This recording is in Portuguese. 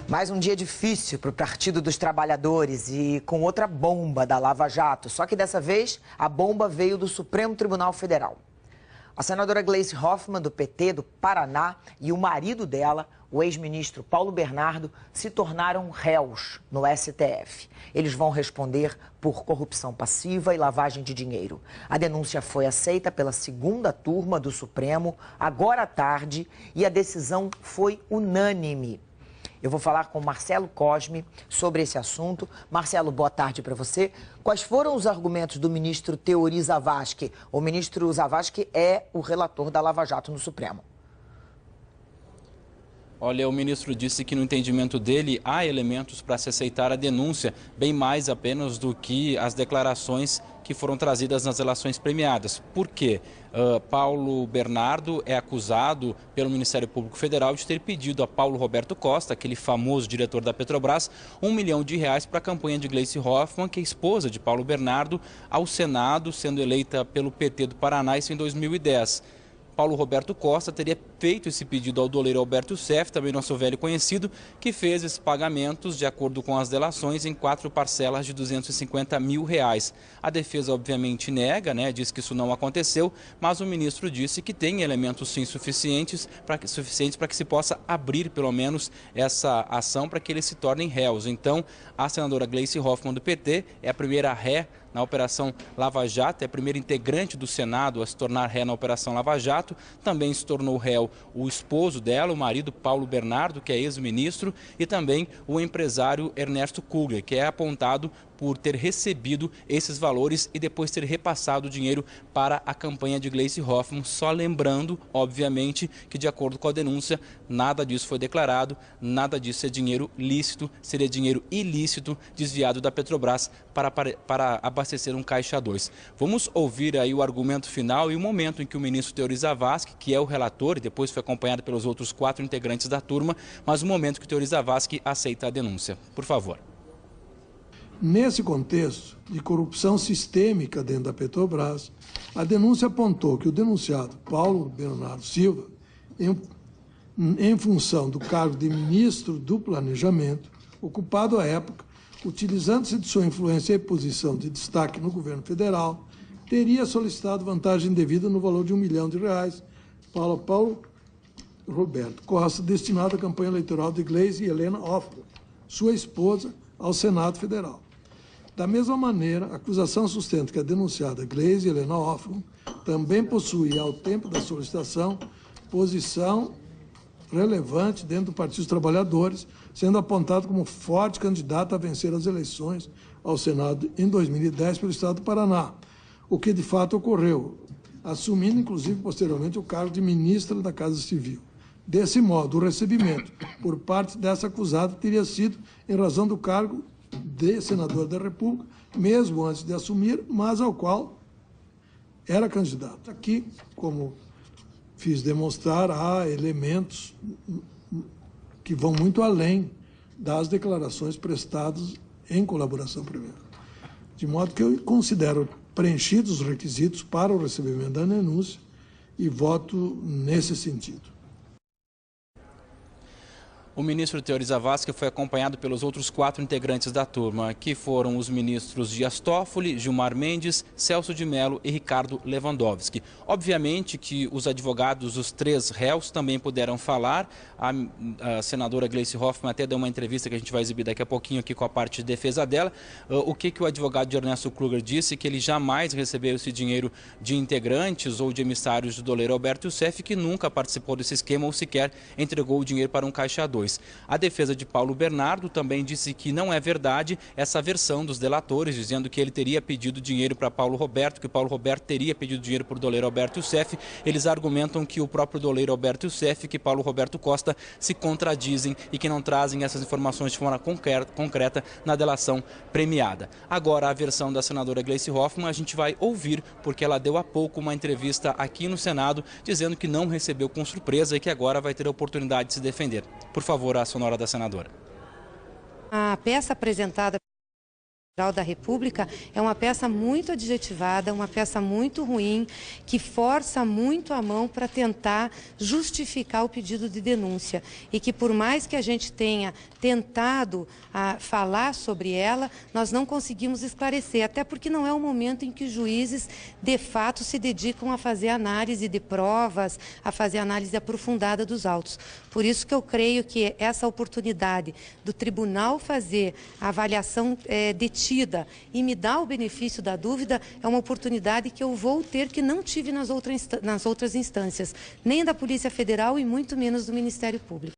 Mais um dia difícil para o Partido dos Trabalhadores e com outra bomba da Lava Jato. Só que dessa vez a bomba veio do Supremo Tribunal Federal. A senadora Gleice Hoffmann, do PT do Paraná, e o marido dela, o ex-ministro Paulo Bernardo, se tornaram réus no STF. Eles vão responder por corrupção passiva e lavagem de dinheiro. A denúncia foi aceita pela segunda turma do Supremo agora à tarde e a decisão foi unânime. Eu vou falar com Marcelo Cosme sobre esse assunto. Marcelo, boa tarde para você. Quais foram os argumentos do ministro Teori Zavascki? O ministro Zavascki é o relator da Lava Jato no Supremo. Olha, o ministro disse que no entendimento dele há elementos para se aceitar a denúncia, bem mais apenas do que as declarações que foram trazidas nas relações premiadas. Por quê? Paulo Bernardo é acusado pelo Ministério Público Federal de ter pedido a Paulo Roberto Costa, aquele famoso diretor da Petrobras, R$ 1 milhão para a campanha de Gleice Hoffmann, que é esposa de Paulo Bernardo, ao Senado, sendo eleita pelo PT do Paraná, isso em 2010. Paulo Roberto Costa teria feito esse pedido ao doleiro Alberto Youssef, também nosso velho conhecido, que fez esses pagamentos, de acordo com as delações, em 4 parcelas de R$ 250 mil. A defesa, obviamente, nega, diz que isso não aconteceu, mas o ministro disse que tem elementos, sim, suficientes para que se possa abrir, pelo menos, essa ação para que eles se tornem réus. Então, a senadora Gleice Hoffmann, do PT, é a primeira ré na Operação Lava Jato, é a primeira integrante do Senado a se tornar ré na Operação Lava Jato. Também se tornou réu o esposo dela, o marido Paulo Bernardo, que é ex-ministro, e também o empresário Ernesto Kugler, que é apontado por ter recebido esses valores e depois ter repassado o dinheiro para a campanha de Gleice Hoffmann. Só lembrando, obviamente, que de acordo com a denúncia, nada disso foi declarado, nada disso é dinheiro lícito, seria dinheiro ilícito desviado da Petrobras para abastecer um Caixa 2. Vamos ouvir aí o argumento final e o momento em que o ministro Teori Zavascki, que é o relator e depois foi acompanhado pelos outros 4 integrantes da turma, mas o momento que o Teori Zavascki aceita a denúncia. Por favor. Nesse contexto de corrupção sistêmica dentro da Petrobras, a denúncia apontou que o denunciado Paulo Bernardo Silva, em função do cargo de ministro do Planejamento, ocupado à época, utilizando-se de sua influência e posição de destaque no governo federal, teria solicitado vantagem indevida no valor de R$ 1 milhão para Paulo Roberto Costa, destinado à campanha eleitoral de Gleice Helena Hoffmann, sua esposa, ao Senado Federal. Da mesma maneira, a acusação sustenta que a denunciada Gleice Helena Hoffmann também possuía, ao tempo da solicitação, posição relevante dentro do Partido dos Trabalhadores, sendo apontado como forte candidata a vencer as eleições ao Senado em 2010 pelo Estado do Paraná, o que de fato ocorreu, assumindo inclusive posteriormente o cargo de ministra da Casa Civil. Desse modo, o recebimento por parte dessa acusada teria sido em razão do cargo de senador da República, mesmo antes de assumir, mas ao qual era candidato. Aqui, como fiz demonstrar, há elementos que vão muito além das declarações prestadas em colaboração premiada. De modo que eu considero preenchidos os requisitos para o recebimento da denúncia e voto nesse sentido. O ministro Teori Zavascki foi acompanhado pelos outros 4 integrantes da turma, que foram os ministros Dias Toffoli, Gilmar Mendes, Celso de Mello e Ricardo Lewandowski. Obviamente que os advogados, os 3 réus, também puderam falar. A senadora Gleice Hoffmann até deu uma entrevista que a gente vai exibir daqui a pouquinho aqui com a parte de defesa dela. O que o advogado de Ernesto Kugler disse? Que ele jamais recebeu esse dinheiro de integrantes ou de emissários do doleiro Alberto Youssef, que nunca participou desse esquema ou sequer entregou o dinheiro para um Caixa 2. A defesa de Paulo Bernardo também disse que não é verdade essa versão dos delatores, dizendo que ele teria pedido dinheiro para Paulo Roberto, que Paulo Roberto teria pedido dinheiro para o doleiro Alberto Youssef. Eles argumentam que o próprio doleiro Alberto Youssef e que Paulo Roberto Costa se contradizem e que não trazem essas informações de forma concreta na delação premiada. Agora, a versão da senadora Gleice Hoffmann a gente vai ouvir, porque ela deu há pouco uma entrevista aqui no Senado, dizendo que não recebeu com surpresa e que agora vai ter a oportunidade de se defender. Por favor, a sonora da senadora. A peça apresentada da República é uma peça muito adjetivada, uma peça muito ruim, que força muito a mão para tentar justificar o pedido de denúncia. E que por mais que a gente tenha tentado falar sobre ela, nós não conseguimos esclarecer, até porque não é o momento em que os juízes, de fato, se dedicam a fazer análise de provas, a fazer análise aprofundada dos autos. Por isso que eu creio que essa oportunidade do tribunal fazer a avaliação detida e me dar o benefício da dúvida é uma oportunidade que eu vou ter que não tive nas outras instâncias, nem da Polícia Federal e muito menos do Ministério Público.